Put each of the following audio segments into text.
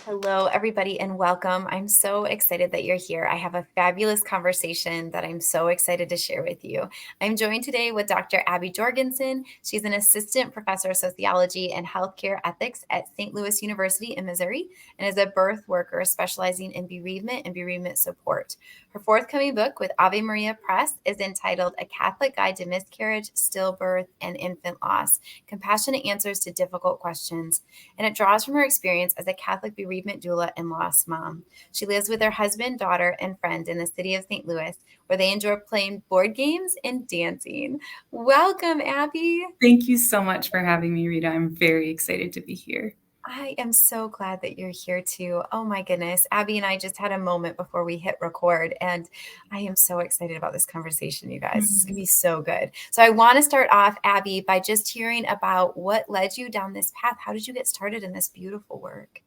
Hello, everybody, and welcome. I'm so excited that you're here. I have a fabulous conversation that I'm so excited to share with you. I'm joined today with Dr. Abby Jorgenson. She's an assistant professor of sociology and healthcare ethics at St. Louis University in Missouri and is a birth worker specializing in bereavement and bereavement support. Her forthcoming book with Ave Maria Press is entitled A Catholic Guide to Miscarriage, Stillbirth, and Infant Loss, Compassionate Answers to Difficult Questions, and it draws from her experience as a Catholic bereavement doula and lost mom. She lives with her husband, daughter, and friend in the city of St. Louis, where they enjoy playing board games and dancing. Welcome, Abby. Thank you so much for having me, Rita. I'm very excited to be here. I am so glad that you're here too. Oh my goodness. Abby and I just had a moment before we hit record, and I am so excited about this conversation, you guys. It's going to be so good. So I want to start off, Abby, by just hearing about what led you down this path. How did you get started in this beautiful work?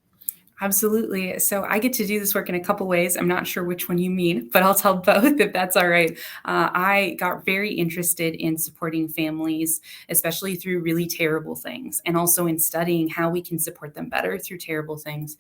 Absolutely. So I get to do this work in a couple ways. I'm not sure which one you mean, but I'll tell both if that's all right. I got very interested in supporting families, especially through really terrible things, and also in studying how we can support them better through terrible things.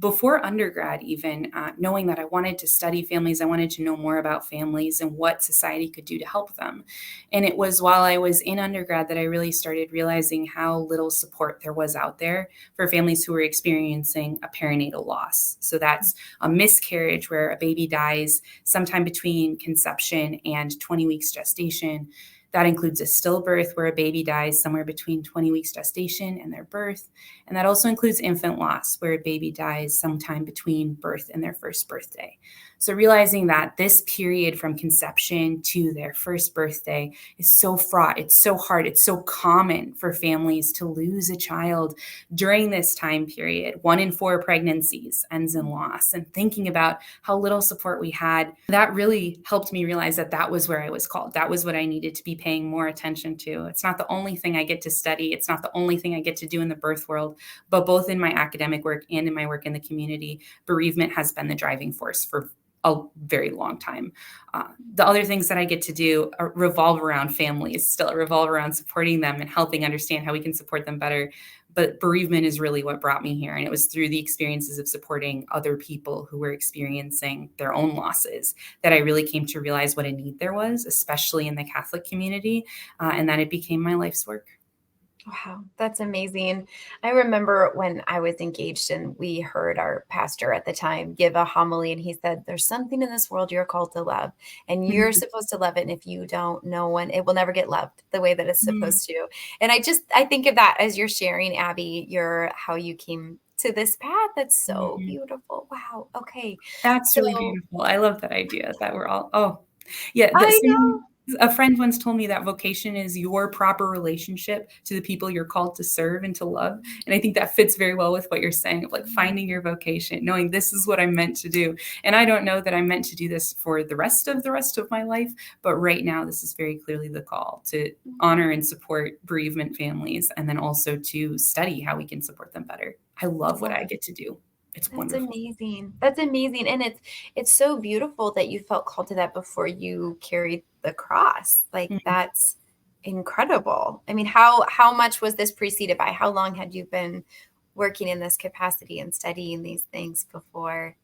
Before undergrad, even knowing that I wanted to study families, I wanted to know more about families and what society could do to help them. And it was while I was in undergrad that I really started realizing how little support there was out there for families who were experiencing a perinatal loss. So that's a miscarriage where a baby dies sometime between conception and 20 weeks gestation. That includes a stillbirth where a baby dies somewhere between 20 weeks gestation and their birth. And that also includes infant loss where a baby dies sometime between birth and their first birthday. So realizing that this period from conception to their first birthday is so fraught, it's so hard, it's so common for families to lose a child during this time period. 1 in 4 pregnancies ends in loss. And thinking about how little support we had, that really helped me realize that that was where I was called. That was what I needed to be paying more attention to. It's not the only thing I get to study. It's not the only thing I get to do in the birth world, but both in my academic work and in my work in the community, bereavement has been the driving force for a very long time. The other things that I get to do revolve around families, still revolve around supporting them and helping understand how we can support them better. But bereavement is really what brought me here. And it was through the experiences of supporting other people who were experiencing their own losses that I really came to realize what a need there was, especially in the Catholic community, and that it became my life's work. Wow, that's amazing. I remember when I was engaged and we heard our pastor at the time give a homily, and he said, there's something in this world you're called to love, and you're supposed to love it. And if you don't, no one, it will never get loved the way that it's supposed to. And I think of that as you're sharing, Abby, how you came to this path. That's so beautiful. Wow. Okay. That's So really beautiful. I love that idea that we're all, yeah. I know. A friend once told me that vocation is your proper relationship to the people you're called to serve and to love. And I think that fits very well with what you're saying of like finding your vocation, knowing this is what I'm meant to do. And I don't know that I'm meant to do this for the rest of my life, but right now this is very clearly the call to honor and support bereavement families, and then also to study how we can support them better. I love what I get to do. It's wonderful. Amazing. That's amazing. And it's so beautiful that you felt called to that before you carried the cross. Like that's incredible. I mean, how much was this preceded by? How long had you been working in this capacity and studying these things before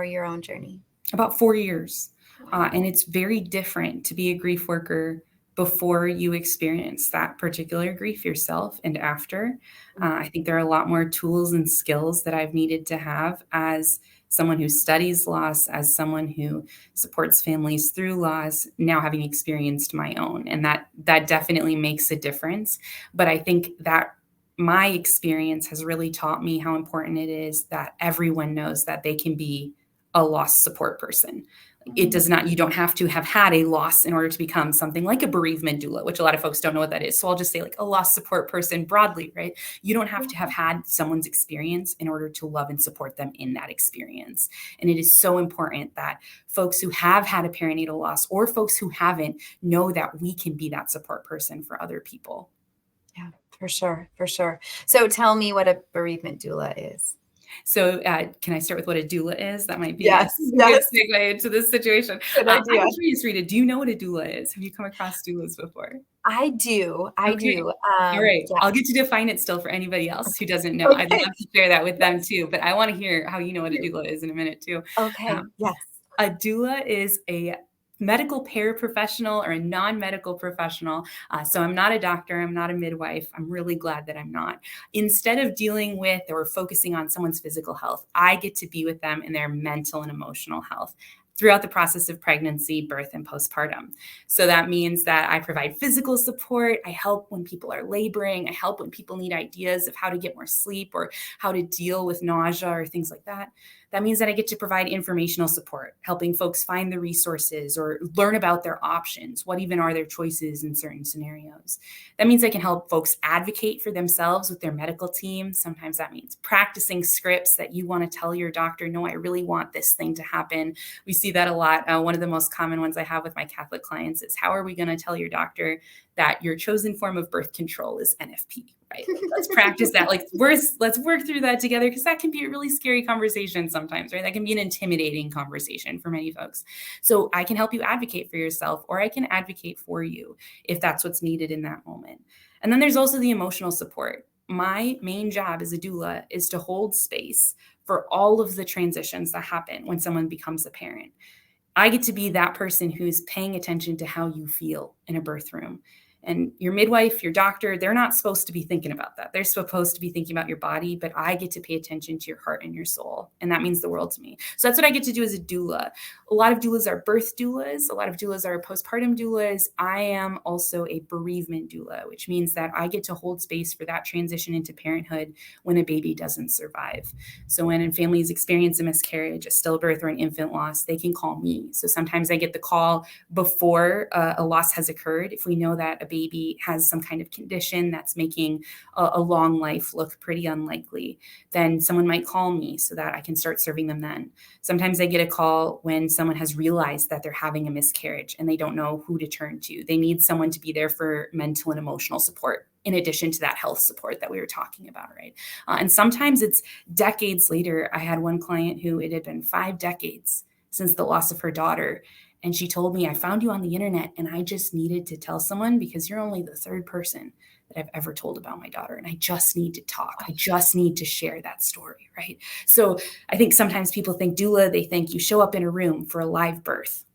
your own journey? About 4 years. And it's very different to be a grief worker before you experience that particular grief yourself and after. I think there are a lot more tools and skills that I've needed to have as someone who studies loss, as someone who supports families through loss, now having experienced my own. And that definitely makes a difference. But I think that my experience has really taught me how important it is that everyone knows that they can be a loss support person. It does not, you don't have to have had a loss in order to become something like a bereavement doula, which a lot of folks don't know what that is. So I'll just say like a loss support person broadly, right? You don't have to have had someone's experience in order to love and support them in that experience. And it is so important that folks who have had a perinatal loss or folks who haven't know that we can be that support person for other people. Yeah, for sure. For sure. So tell me what a bereavement doula is. So can I start with what a doula is? That might be Yes, a good yes. segue into this situation. Good I'm idea. curious, Rita, do you know what a doula is? Have you come across doulas before? I do. I Okay. do. All right. Yeah. I'll get to define it still for anybody else who doesn't know. I'd Okay. love to share that with them Yes. too, but I want to hear how you know what a doula is in a minute too. Okay. Um, Yes. a doula is a medical paraprofessional or a non-medical professional. So I'm not a doctor. I'm not a midwife. I'm really glad that I'm not. Instead of dealing with or focusing on someone's physical health, I get to be with them in their mental and emotional health throughout the process of pregnancy, birth, and postpartum. So that means that I provide physical support. I help when people are laboring. I help when people need ideas of how to get more sleep or how to deal with nausea or things like that. That means that I get to provide informational support, helping folks find the resources or learn about their options. What even are their choices in certain scenarios? That means I can help folks advocate for themselves with their medical team. Sometimes that means practicing scripts that you want to tell your doctor, no, I really want this thing to happen. We see that a lot. One of the most common ones I have with my Catholic clients is, how are we going to tell your doctor that your chosen form of birth control is NFP, right? Like, let's practice that. Like, let's work through that together, because that can be a really scary conversation sometimes, right? That can be an intimidating conversation for many folks. So I can help you advocate for yourself, or I can advocate for you if that's what's needed in that moment. And then there's also the emotional support. My main job as a doula is to hold space for all of the transitions that happen when someone becomes a parent. I get to be that person who's paying attention to how you feel in a birth room. And your midwife, your doctor, they're not supposed to be thinking about that. They're supposed to be thinking about your body, but I get to pay attention to your heart and your soul. And that means the world to me. So that's what I get to do as a doula. A lot of doulas are birth doulas. A lot of doulas are postpartum doulas. I am also a bereavement doula, which means that I get to hold space for that transition into parenthood when a baby doesn't survive. So when families experience a miscarriage, a stillbirth, or an infant loss, they can call me. So sometimes I get the call before a loss has occurred. If we know that a baby has some kind of condition that's making a long life look pretty unlikely, then someone might call me so that I can start serving them then. Sometimes I get a call when someone has realized that they're having a miscarriage and they don't know who to turn to. They need someone to be there for mental and emotional support, in addition to that health support that we were talking about, right? And sometimes it's decades later. I had one client who it had been 5 decades since the loss of her daughter. And she told me, I found you on the internet and I just needed to tell someone, because you're only the third person that I've ever told about my daughter. And I just need to talk. I just need to share that story, right? So I think sometimes people think doula, they think you show up in a room for a live birth.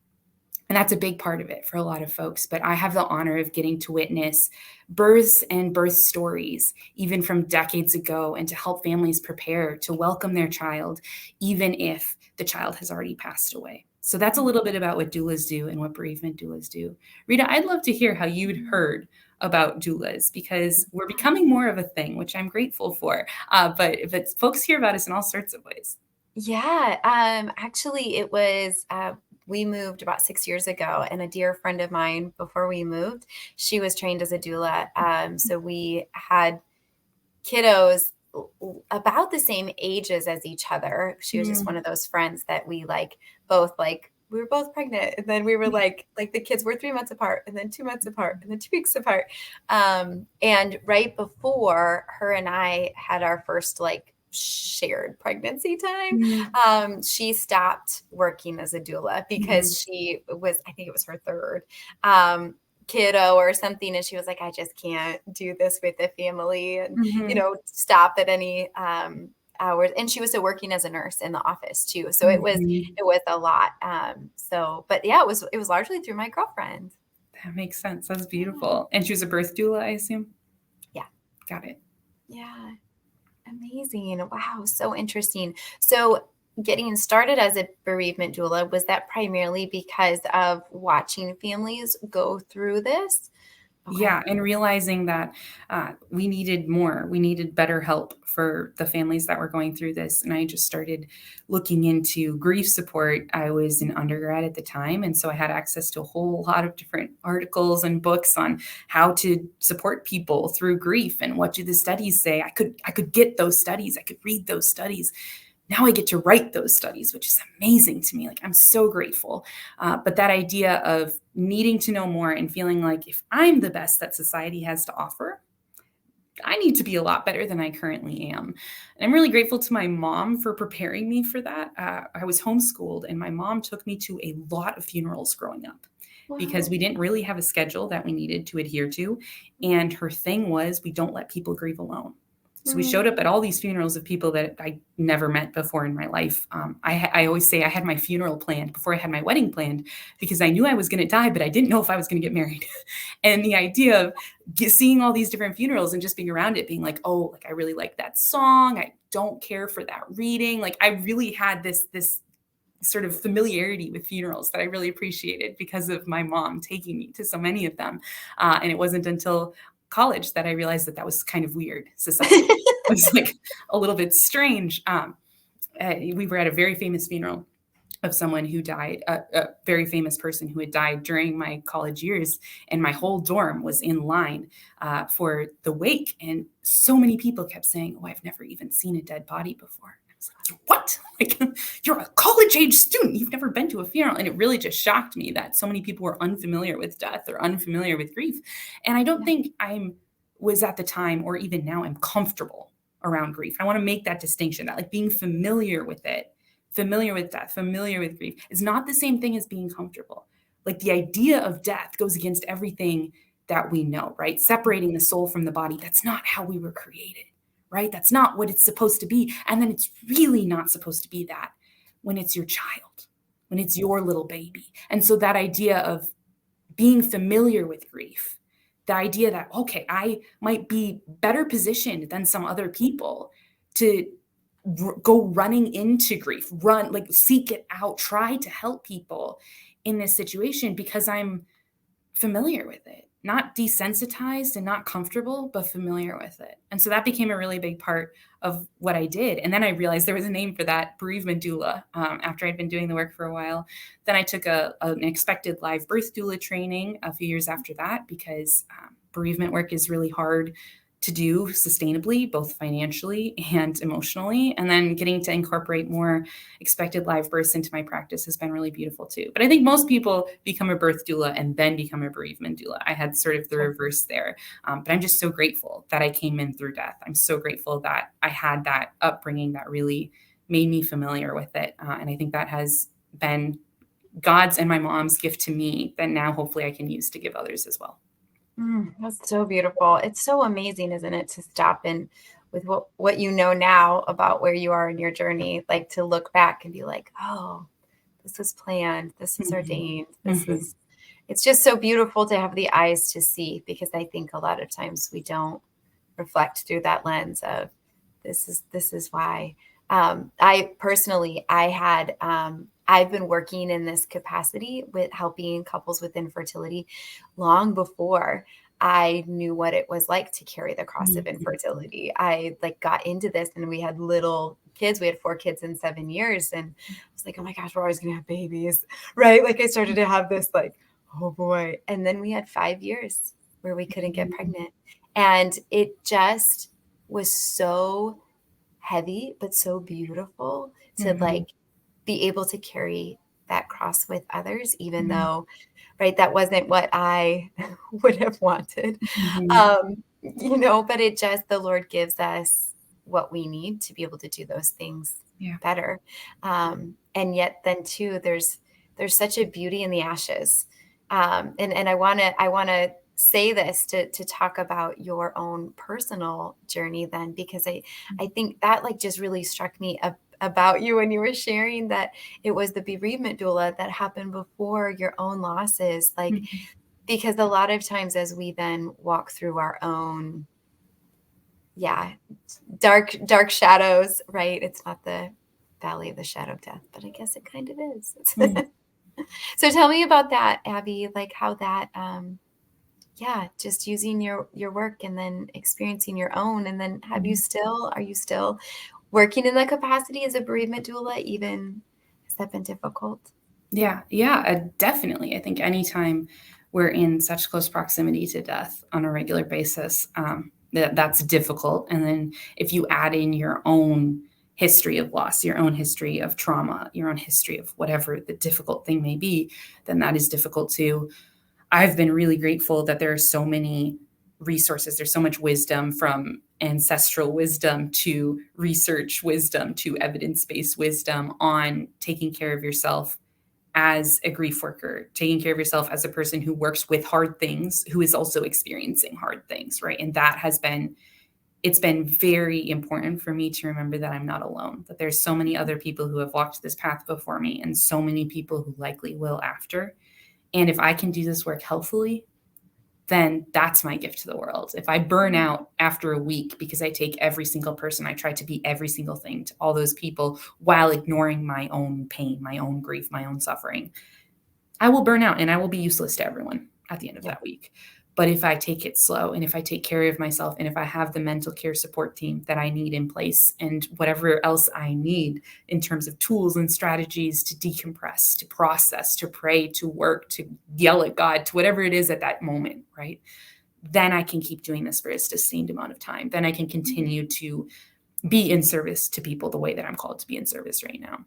And that's a big part of it for a lot of folks. But I have the honor of getting to witness births and birth stories, even from decades ago, and to help families prepare to welcome their child, even if the child has already passed away. So that's a little bit about what doulas do and what bereavement doulas do. Rita, I'd love to hear how you'd heard about doulas, because we're becoming more of a thing, which I'm grateful for. But folks hear about us in all sorts of ways. Yeah, actually, it was we moved about 6 years ago, and a dear friend of mine, before we moved, she was trained as a doula. So we had kiddos about the same ages as each other. She was just one Mm. of those friends that we like both like. We were both pregnant, and then we were like the kids were 3 months apart, and then 2 months apart, and then 2 weeks apart. And right before her and I had our first like shared pregnancy time, Mm. she stopped working as a doula Mhm. because she was, I think it was her third kiddo or something, and she was like, I just can't do this with the family, and Mhm. stop at any hours. And she was still working as a nurse in the office too, so it was Mhm. a lot. But yeah, it was largely through my girlfriend. That makes sense. That's Yeah. beautiful. And she was a birth doula, I assume? Yeah. Got it. Yeah. Amazing. Wow, so interesting. So getting started as a bereavement doula, was that primarily because of watching families go through this? Okay. Yeah, and realizing that we needed more, we needed better help for the families that were going through this. And I just started looking into grief support. I was an undergrad at the time, and so I had access to a whole lot of different articles and books on how to support people through grief and what do the studies say. I could get those studies, I could read those studies. Now I get to write those studies, which is amazing to me. Like, I'm so grateful. But that idea of needing to know more and feeling like if I'm the best that society has to offer, I need to be a lot better than I currently am. And I'm really grateful to my mom for preparing me for that. I was homeschooled, and my mom took me to a lot of funerals growing up because Wow. we didn't really have a schedule that we needed to adhere to. And her thing was, we don't let people grieve alone. So we showed up Mm. at all these funerals of people that I never met before in my life. I always say I had my funeral planned before I had my wedding planned because I knew I was going to die, but I didn't know if I was going to get married. And the idea of seeing all these different funerals and just being around it, being like, oh, like I really like that song. I don't care for that reading. Like I really had this sort of familiarity with funerals that I really appreciated because of my mom taking me to so many of them. And it wasn't until college that I realized that that was kind of weird society. It was like a little bit strange. We were at a very famous funeral of someone who died, a very famous person who had died during my college years, and my whole dorm was in line for the wake. And so many people kept saying, "Oh, I've never even seen a dead body before." I was like, "What? Like, you're a college age student? You've never been to a funeral?" And it really just shocked me that so many people were unfamiliar with death or unfamiliar with grief. And I don't Yeah. think I'm was at the time, or even now, I'm comfortable around grief. I want to make that distinction that like being familiar with it, familiar with death, familiar with grief is not the same thing as being comfortable. Like the idea of death goes against everything that we know, right? Separating the soul from the body, that's not how we were created, right? That's not what it's supposed to be. And then it's really not supposed to be that when it's your child, when it's your little baby. And so that idea of being familiar with grief, the idea that, okay, I might be better positioned than some other people to go running into grief, run, like seek it out, try to help people in this situation because I'm familiar with it, not desensitized and not comfortable, but familiar with it. And so that became a really big part of what I did. And then I realized there was a name for that, bereavement doula, after I'd been doing the work for a while. Then I took an expected live birth doula training a few years after that because bereavement work is really hard to do sustainably, both financially and emotionally. And then getting to incorporate more expected live births into my practice has been really beautiful too. But I think most people become a birth doula and then become a bereavement doula. I had sort of the reverse there. But I'm just so grateful that I came in through death. I'm so grateful that I had that upbringing that really made me familiar with it. And I think that has been God's and my mom's gift to me that now hopefully I can use to give others as well. That's so beautiful. It's so amazing, isn't it, to stop and with what you know now about where you are in your journey, like to look back and be like, oh, this was planned, this was Mhm. ordained, this Mhm. is it's just so beautiful to have the eyes to see because I think a lot of times we don't reflect through that lens of this is why. I personally, I've been working in this capacity with helping couples with infertility long before I knew what it was like to carry the cross of Mhm. infertility. I like got into this and we had little kids. We had 4 kids in 7 years. And I was like, oh my gosh, we're always gonna have babies. Right. Like I started to have this like, oh boy. And then we had 5 years where we couldn't get pregnant. And it just was so heavy, but so beautiful to Mhm. like be able to carry that cross with others, even Mhm. though, right, that wasn't what I would have wanted. Mhm. But it just, the Lord gives us what we need to be able to do those things Yeah. better. And yet then too, there's such a beauty in the ashes. And I want to say this to talk about your own personal journey then, because I think that like just really struck me about you when you were sharing that it was the bereavement doula that happened before your own losses. Like, Mhm. because a lot of times as we then walk through our own, yeah, dark shadows, right? It's not the valley of the shadow of death, but I guess it kind of is. Mm. So tell me about that, Abby, like how that, yeah, just using your work and then experiencing your own. And then Mhm. are you still working in that capacity as a bereavement doula, even has that been difficult? Yeah, yeah, definitely. I think anytime we're in such close proximity to death on a regular basis, that's difficult. And then if you add in your own history of loss, your own history of trauma, your own history of whatever the difficult thing may be, then that is difficult too. I've been really grateful that there are so many resources. There's so much wisdom, from ancestral wisdom to research wisdom to evidence-based wisdom on taking care of yourself as a grief worker, taking care of yourself as a person who works with hard things, who is also experiencing hard things, right? And that has been, it's been very important for me to remember that I'm not alone, that there's so many other people who have walked this path before me and so many people who likely will after. And if I can do this work healthfully, then that's my gift to the world. If I burn out after a week because I take every single person, I try to be every single thing to all those people while ignoring my own pain, my own grief, my own suffering, I will burn out and I will be useless to everyone at the end of that week. But if I take it slow, and if I take care of myself, and if I have the mental care support team that I need in place, and whatever else I need in terms of tools and strategies to decompress, to process, to pray, to work, to yell at God, to whatever it is at that moment, right? Then I can keep doing this for a sustained amount of time. Then I can continue to be in service to people the way that I'm called to be in service right now.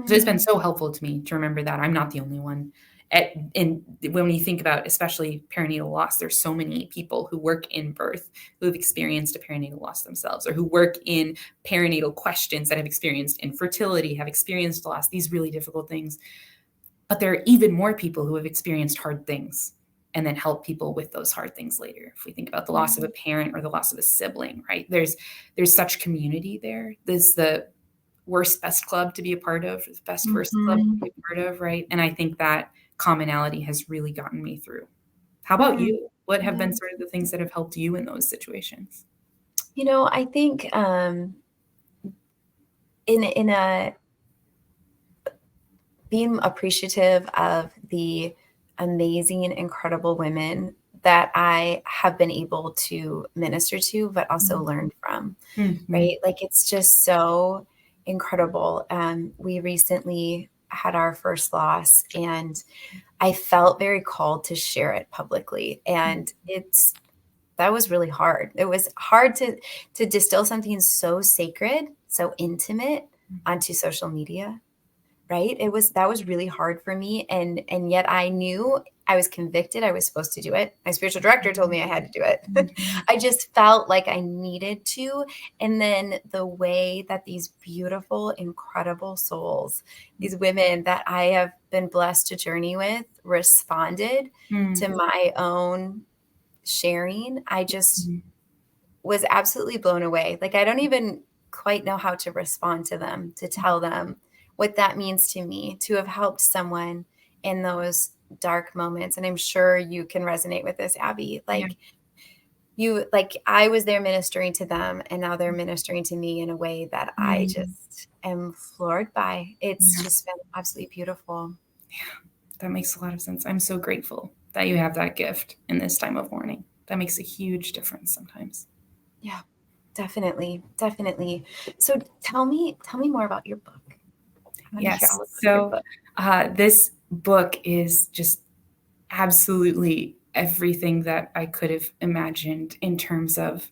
So it's been so helpful to me to remember that I'm not the only one. And when you think about especially perinatal loss, there's so many people who work in birth who have experienced a perinatal loss themselves, or who work in perinatal questions that have experienced infertility, have experienced loss, these really difficult things. But there are even more people who have experienced hard things and then help people with those hard things later. If we think about the loss of a parent or the loss of a sibling, right? There's such community there. There's the worst best club to be a part of, the best worst club to be a part of, right? And I think that commonality has really gotten me through. How about you? What have been sort of the things that have helped you in those situations? You know, I think in a being appreciative of the amazing, incredible women that I have been able to minister to, but also learn from, right? Like, it's just so incredible. We recently had our first loss, and I felt very called to share it publicly. And that was really hard. It was hard to distill something so sacred, so intimate onto social media, right? That was really hard for me. And yet I knew, I was convicted I was supposed to do it. My spiritual director told me I had to do it. I just felt like I needed to. And then the way that these beautiful, incredible souls, these women that I have been blessed to journey with, responded to my own sharing, I just was absolutely blown away. Like, I don't even quite know how to respond to them, to tell them what that means to me, to have helped someone in those dark moments. And I'm sure you can resonate with this, Abby. Like, I was there ministering to them, and now they're ministering to me in a way that I just am floored by. It's just been absolutely beautiful. Yeah, that makes a lot of sense. I'm so grateful that you have that gift in this time of mourning. That makes a huge difference sometimes. Yeah, definitely. Definitely. So tell me more about your book. Yes. So this book is just absolutely everything that I could have imagined in terms of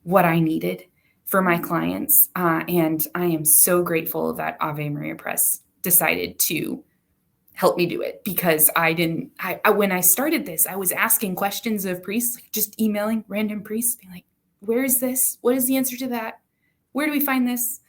what I needed for my clients. And I am so grateful that Ave Maria Press decided to help me do it, because when I started this, I was asking questions of priests, like just emailing random priests, being like, where is this? What is the answer to that? Where do we find this?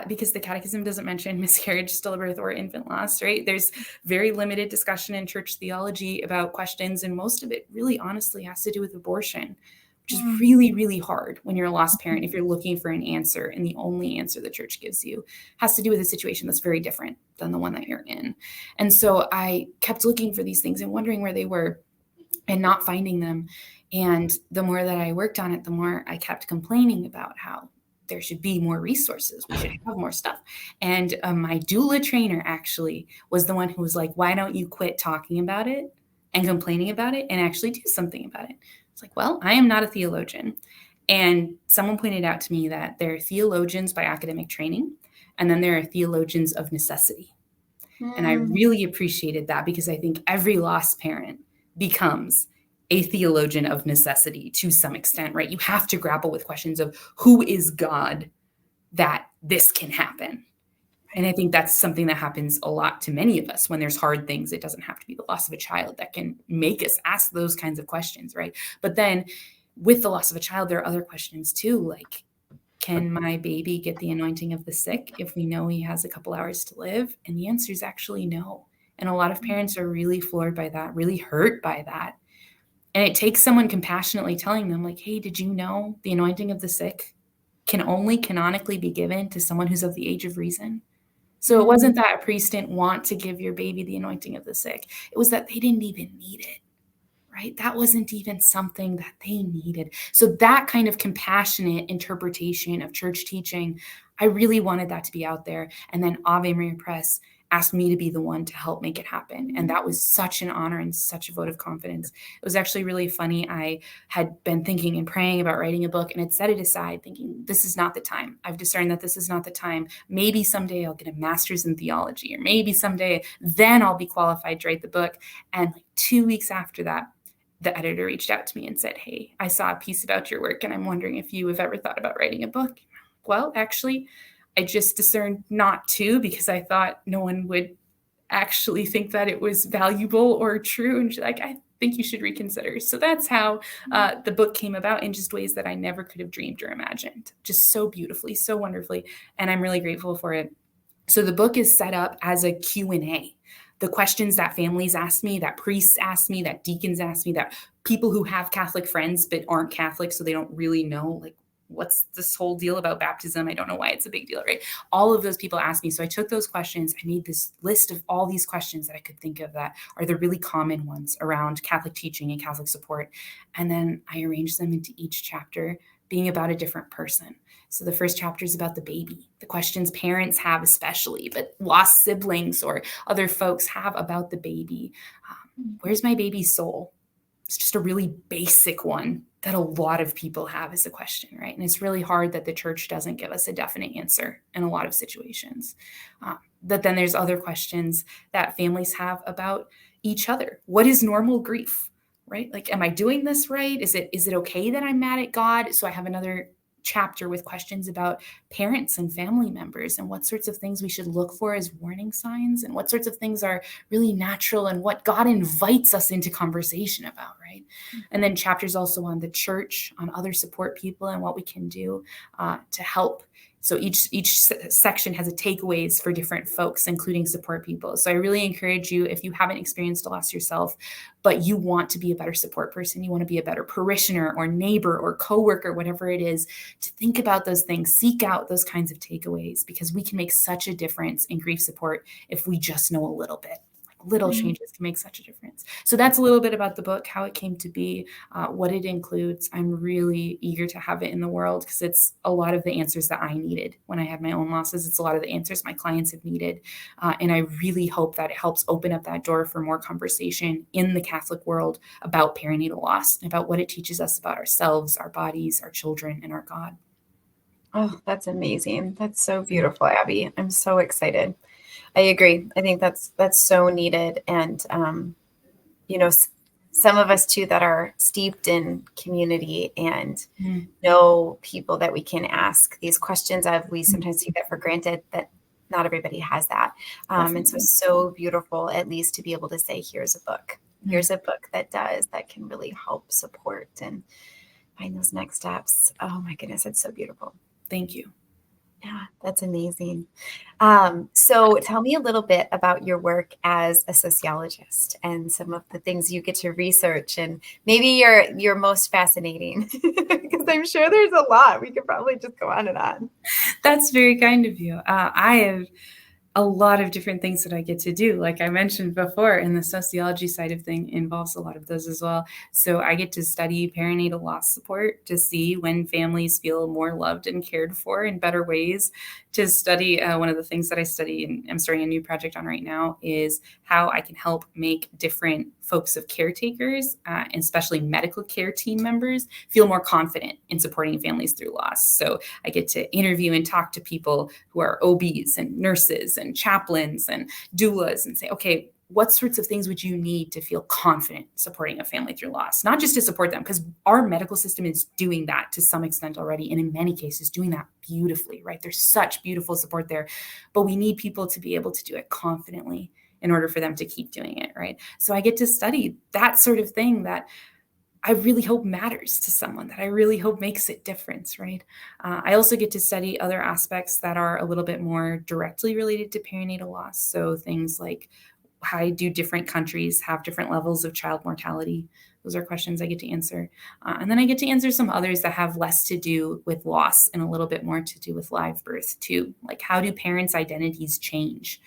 Because the catechism doesn't mention miscarriage, stillbirth, or infant loss, right? There's very limited discussion in church theology about questions, and most of it really honestly has to do with abortion, which is really, really hard when you're a lost parent. If you're looking for an answer, and the only answer the church gives you has to do with a situation that's very different than the one that you're in. And so I kept looking for these things and wondering where they were and not finding them. And the more that I worked on it, the more I kept complaining about how there should be more resources. We should have more stuff. And my doula trainer actually was the one who was like, why don't you quit talking about it and complaining about it and actually do something about it? It's like, well, I am not a theologian. And someone pointed out to me that there are theologians by academic training, and then there are theologians of necessity. And I really appreciated that, because I think every lost parent becomes a theologian of necessity to some extent, right? You have to grapple with questions of who is God that this can happen, And I think that's something that happens a lot to many of us when there's hard things. It doesn't have to be the loss of a child that can make us ask those kinds of questions, right? But then with the loss of a child, there are other questions too, like, can my baby get the anointing of the sick if we know he has a couple hours to live? And the answer is actually no. And a lot of parents are really floored by that, really hurt by that. And it takes someone compassionately telling them, like, hey, did you know the anointing of the sick can only canonically be given to someone who's of the age of reason? So it wasn't that a priest didn't want to give your baby the anointing of the sick. It was that they didn't even need it, right? That wasn't even something that they needed. So that kind of compassionate interpretation of church teaching, I really wanted that to be out there. And then Ave Maria Press asked me to be the one to help make it happen. And that was such an honor and such a vote of confidence. It was actually really funny. I had been thinking and praying about writing a book and had set it aside thinking, this is not the time. I've discerned that this is not the time. Maybe someday I'll get a master's in theology, or maybe someday then I'll be qualified to write the book. And like 2 weeks after that, the editor reached out to me and said, hey, I saw a piece about your work and I'm wondering if you have ever thought about writing a book. Well, actually, I just discerned not to, because I thought no one would actually think that it was valuable or true. And she's like, I think you should reconsider. So that's how the book came about, in just ways that I never could have dreamed or imagined, just so beautifully, so wonderfully. And I'm really grateful for it. So the book is set up as a Q&A. The questions that families ask me, that priests ask me, that deacons ask me, that people who have Catholic friends but aren't Catholic, so they don't really know, like, what's this whole deal about baptism? I don't know why it's a big deal, right? All of those people asked me. So I took those questions. I made this list of all these questions that I could think of that are the really common ones around Catholic teaching and Catholic support. And then I arranged them into each chapter being about a different person. So the first chapter is about the baby, the questions parents have especially, but lost siblings or other folks have about the baby. Where's my baby's soul? It's just a really basic one that a lot of people have as a question, right? And it's really hard that the church doesn't give us a definite answer in a lot of situations. But then there's other questions that families have about each other. What is normal grief, right? Like, am I doing this right? Is it okay that I'm mad at God? So I have another chapter with questions about parents and family members and what sorts of things we should look for as warning signs and what sorts of things are really natural and what God invites us into conversation about, right? And then chapters also on the church, on other support people and what we can do to help. So each section has a takeaways for different folks, including support people. So I really encourage you, if you haven't experienced a loss yourself, but you want to be a better support person, you want to be a better parishioner or neighbor or coworker, whatever it is, to think about those things, seek out those kinds of takeaways, because we can make such a difference in grief support if we just know a little bit. Little changes can make such a difference. So that's a little bit about the book, how it came to be, what it includes. I'm really eager to have it in the world because it's a lot of the answers that I needed when I had my own losses. It's a lot of the answers my clients have needed. And I really hope that it helps open up that door for more conversation in the Catholic world about perinatal loss, and about what it teaches us about ourselves, our bodies, our children, and our God. Oh, that's amazing. That's so beautiful, Abby. I'm so excited. I agree. I think that's so needed. And, some of us too that are steeped in community and know people that we can ask these questions of, we sometimes take that for granted that not everybody has that. And so it's so beautiful, at least to be able to say, here's a book. Here's a book that can really help support and find those next steps. Oh my goodness, it's so beautiful. Thank you. Yeah, that's amazing. So tell me a little bit about your work as a sociologist and some of the things you get to research, and maybe your most fascinating, because I'm sure there's a lot. We could probably just go on and on. That's very kind of you. I have a lot of different things that I get to do. Like I mentioned before, and the sociology side of thing involves a lot of those as well. So I get to study perinatal loss support to see when families feel more loved and cared for in better ways. To study, one of the things that I study, and I'm starting a new project on right now, is how I can help make different folks of caretakers, and especially medical care team members, feel more confident in supporting families through loss. So I get to interview and talk to people who are OBs and nurses and chaplains and doulas and say, okay, what sorts of things would you need to feel confident supporting a family through loss? Not just to support them, because our medical system is doing that to some extent already, and in many cases doing that beautifully, right? There's such beautiful support there, but we need people to be able to do it confidently in order for them to keep doing it, right? So I get to study that sort of thing that I really hope matters to someone, that I really hope makes a difference, right? I also get to study other aspects that are a little bit more directly related to perinatal loss. So things like, how do different countries have different levels of child mortality? Those are questions I get to answer. And then I get to answer some others that have less to do with loss and a little bit more to do with live birth too. Like, how do parents' identities change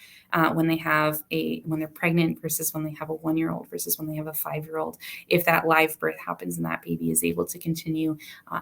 when they're pregnant versus when they have a 1-year-old versus when they have a 5-year-old, if that live birth happens and that baby is able to continue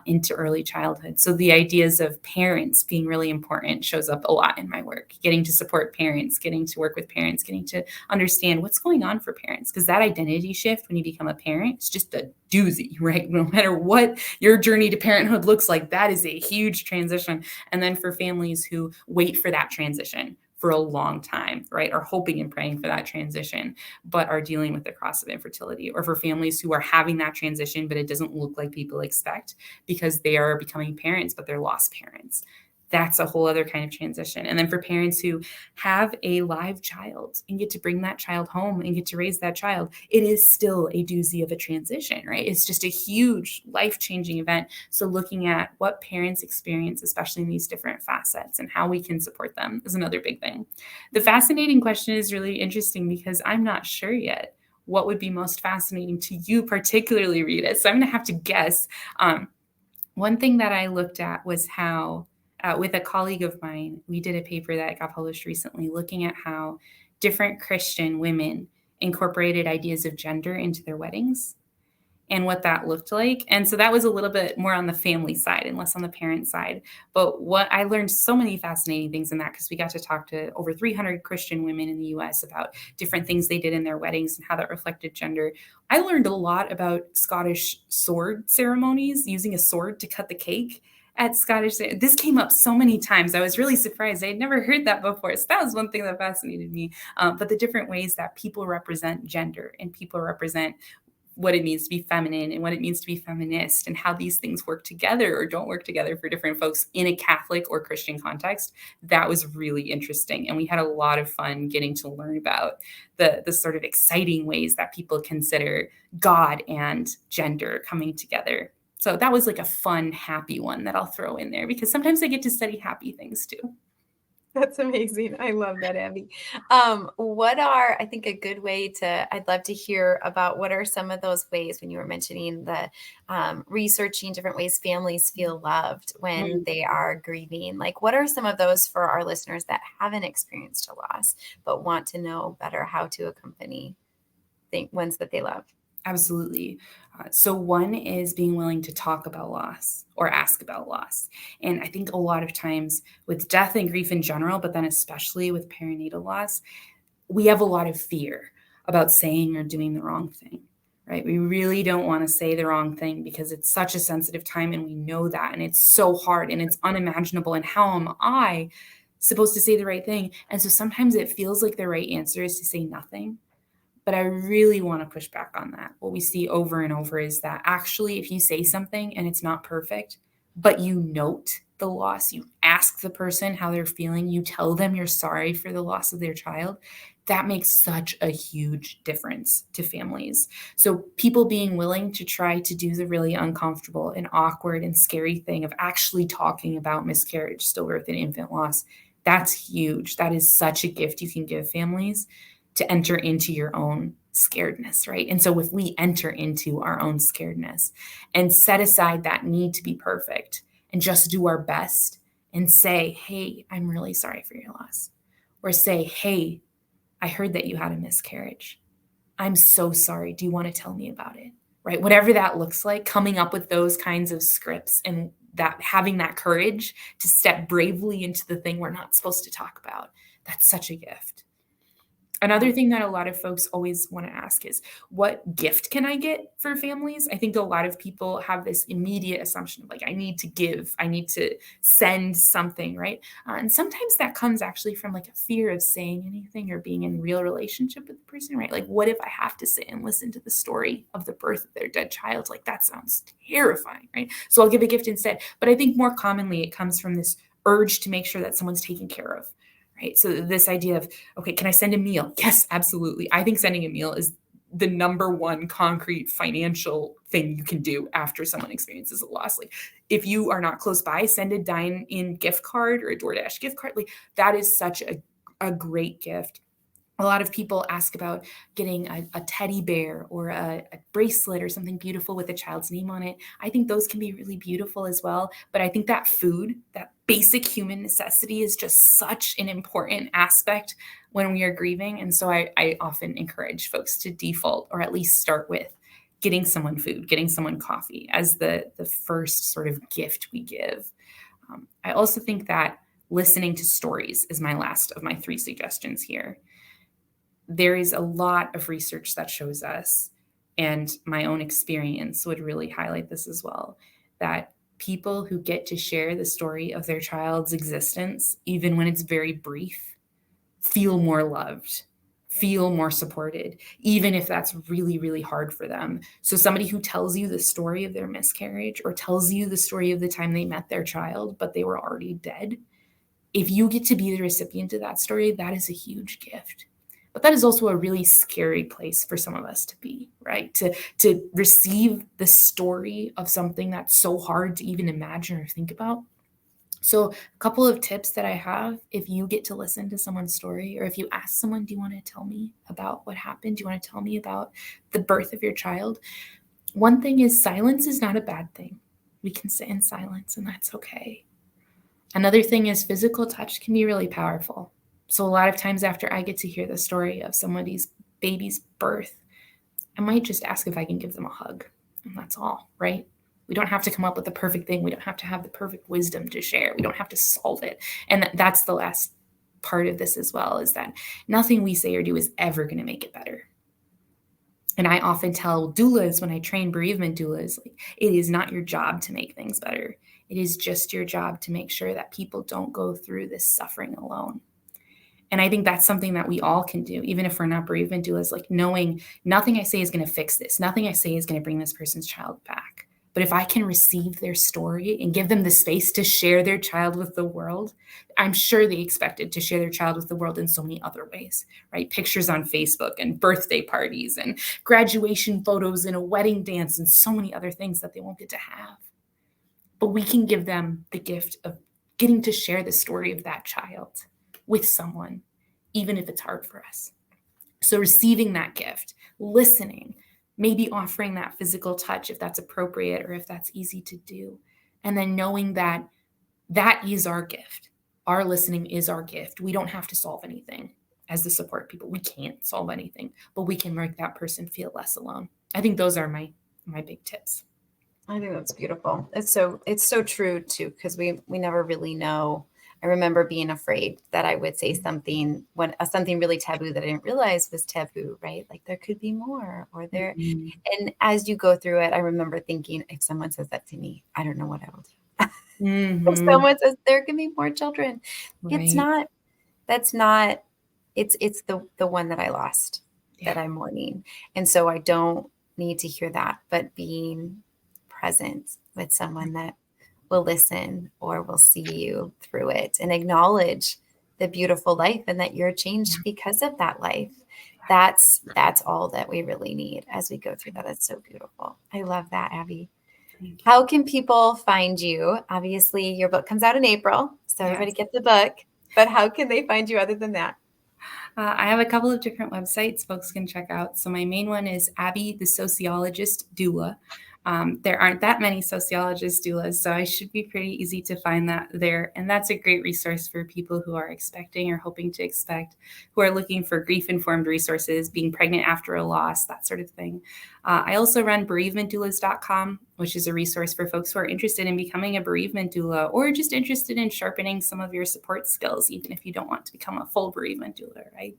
into early childhood. So the ideas of parents being really important shows up a lot in my work, getting to support parents, getting to work with parents, getting to understand what's going on for parents, because that identity shift when you become a parent, it's just a doozy, right? No matter what your journey to parenthood looks like, that is a huge transition. And then for families who wait for that transition for a long time, right, are hoping and praying for that transition, but are dealing with the cross of infertility, or for families who are having that transition, but it doesn't look like people expect because they are becoming parents, but they're lost parents. That's a whole other kind of transition. And then for parents who have a live child and get to bring that child home and get to raise that child, it is still a doozy of a transition, right? It's just a huge life-changing event. So looking at what parents experience, especially in these different facets, and how we can support them is another big thing. The fascinating question is really interesting because I'm not sure yet what would be most fascinating to you, particularly, Rita. So I'm going to have to guess. One thing that I looked at was how with a colleague of mine, we did a paper that got published recently looking at how different Christian women incorporated ideas of gender into their weddings and what that looked like. And so that was a little bit more on the family side and less on the parent side. But what I learned so many fascinating things in that, because we got to talk to over 300 Christian women in the US about different things they did in their weddings and how that reflected gender. I learned a lot about Scottish sword ceremonies, using a sword to cut the cake at Scottish. This came up so many times. I was really surprised. I had never heard that before. So that was one thing that fascinated me. But the different ways that people represent gender and people represent what it means to be feminine and what it means to be feminist, and how these things work together or don't work together for different folks in a Catholic or Christian context. That was really interesting. And we had a lot of fun getting to learn about the sort of exciting ways that people consider God and gender coming together. So that was like a fun, happy one that I'll throw in there, because sometimes I get to study happy things too. That's amazing. I love that, Abby. I think a good way I'd love to hear about what are some of those ways when you were mentioning the researching different ways families feel loved when they are grieving. Like, what are some of those for our listeners that haven't experienced a loss, but want to know better how to accompany the ones that they love? Absolutely. So one is being willing to talk about loss or ask about loss. And I think a lot of times with death and grief in general, but then especially with perinatal loss, we have a lot of fear about saying or doing the wrong thing, right? We really don't want to say the wrong thing because it's such a sensitive time and we know that. And it's so hard and it's unimaginable. And how am I supposed to say the right thing? And so sometimes it feels like the right answer is to say nothing. But I really want to push back on that. What we see over and over is that actually, if you say something and it's not perfect, but you note the loss, you ask the person how they're feeling, you tell them you're sorry for the loss of their child, that makes such a huge difference to families. So people being willing to try to do the really uncomfortable and awkward and scary thing of actually talking about miscarriage, stillbirth, and infant loss, that's huge. That is such a gift you can give families to enter into your own scaredness, right? And so if we enter into our own scaredness and set aside that need to be perfect and just do our best and say, hey, I'm really sorry for your loss. Or say, hey, I heard that you had a miscarriage. I'm so sorry. Do you want to tell me about it? Right? Whatever that looks like, coming up with those kinds of scripts and that having that courage to step bravely into the thing we're not supposed to talk about. That's such a gift. Another thing that a lot of folks always want to ask is, what gift can I get for families? I think a lot of people have this immediate assumption of like, I need to give, I need to send something, right? And sometimes that comes actually from like a fear of saying anything or being in real relationship with the person, right? Like, what if I have to sit and listen to the story of the birth of their dead child? Like, that sounds terrifying, right? So I'll give a gift instead. But I think more commonly it comes from this urge to make sure that someone's taken care of. Right. So this idea of, okay, can I send a meal? Yes, absolutely. I think sending a meal is the number one concrete financial thing you can do after someone experiences a loss. Like, if you are not close by, send a dine-in gift card or a DoorDash gift card. Like, that is such a great gift. A lot of people ask about getting a teddy bear or a bracelet or something beautiful with a child's name on it. I think those can be really beautiful as well. But I think that food, that basic human necessity, is just such an important aspect when we are grieving. And so I often encourage folks to default, or at least start with, getting someone food, getting someone coffee as the first sort of gift we give. I also think that listening to stories is my last of my 3 suggestions here. There is a lot of research that shows us, and my own experience would really highlight this as well, that people who get to share the story of their child's existence, even when it's very brief, feel more loved, feel more supported, even if that's really, really hard for them. So somebody who tells you the story of their miscarriage, or tells you the story of the time they met their child, but they were already dead, if you get to be the recipient of that story, that is a huge gift. But that is also a really scary place for some of us to be, right? To receive the story of something that's so hard to even imagine or think about. So a couple of tips that I have, if you get to listen to someone's story, or if you ask someone, do you want to tell me about what happened? Do you want to tell me about the birth of your child? One thing is, silence is not a bad thing. We can sit in silence, and that's okay. Another thing is, physical touch can be really powerful. So a lot of times after I get to hear the story of somebody's baby's birth, I might just ask if I can give them a hug. And that's all, right? We don't have to come up with the perfect thing. We don't have to have the perfect wisdom to share. We don't have to solve it. And that's the last part of this as well, is that nothing we say or do is ever going to make it better. And I often tell doulas, when I train bereavement doulas, like, it is not your job to make things better. It is just your job to make sure that people don't go through this suffering alone. And I think that's something that we all can do, even if we're not bereavement doulas, like knowing nothing I say is going to fix this. Nothing I say is going to bring this person's child back. But if I can receive their story and give them the space to share their child with the world, I'm sure they expected to share their child with the world in so many other ways, right? Pictures on Facebook and birthday parties and graduation photos and a wedding dance and so many other things that they won't get to have. But we can give them the gift of getting to share the story of that child with someone, even if it's hard for us. So receiving that gift, listening, maybe offering that physical touch if that's appropriate or if that's easy to do. And then knowing that that is our gift. Our listening is our gift. We don't have to solve anything as the support people. We can't solve anything, but we can make that person feel less alone. I think those are my big tips. I think that's beautiful. It's so true too, because we never really know. I remember being afraid that I would say something when something really taboo that I didn't realize was taboo, right? Like there could be more, or there. Mm-hmm. And as you go through it, I remember thinking, if someone says that to me, I don't know what I will do. If Mm-hmm. someone says there can be more children, it's Right. not. That's not. It's the one that I lost, Yeah. that I'm mourning, and so I don't need to hear that. But being present with someone that will listen or will see you through it and acknowledge the beautiful life and that you're changed because of that life. That's all that we really need as we go through that. It's so beautiful. I love that, Abby. Thank you. How can people find you? Obviously, your book comes out in April, so everybody Yes. get the book. But how can they find you other than that? I have a couple of different websites folks can check out. So my main one is Abby, the Sociologist Doula. There aren't that many sociologist doulas, so I should be pretty easy to find that there. And that's a great resource for people who are expecting or hoping to expect, who are looking for grief-informed resources, being pregnant after a loss, that sort of thing. I also run bereavementdoulas.com, which is a resource for folks who are interested in becoming a bereavement doula or just interested in sharpening some of your support skills, even if you don't want to become a full bereavement doula, right?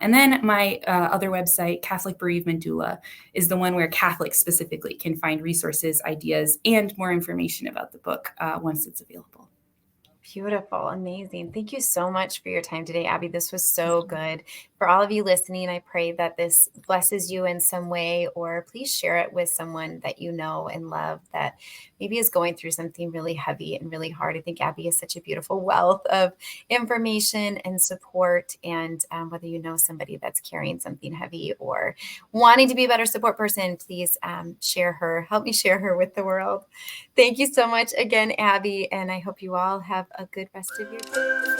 And then my other website, Catholic Bereavement Doula, is the one where Catholics specifically can find resources, ideas, and more information about the book once it's available. Beautiful. Amazing. Thank you so much for your time today, Abby. This was so good. For all of you listening, I pray that this blesses you in some way, or please share it with someone that you know and love that maybe is going through something really heavy and really hard. I think Abby is such a beautiful wealth of information and support. And whether you know somebody that's carrying something heavy or wanting to be a better support person, please share her. Help me share her with the world. Thank you so much again, Abby, and I hope you all have a good rest of your day.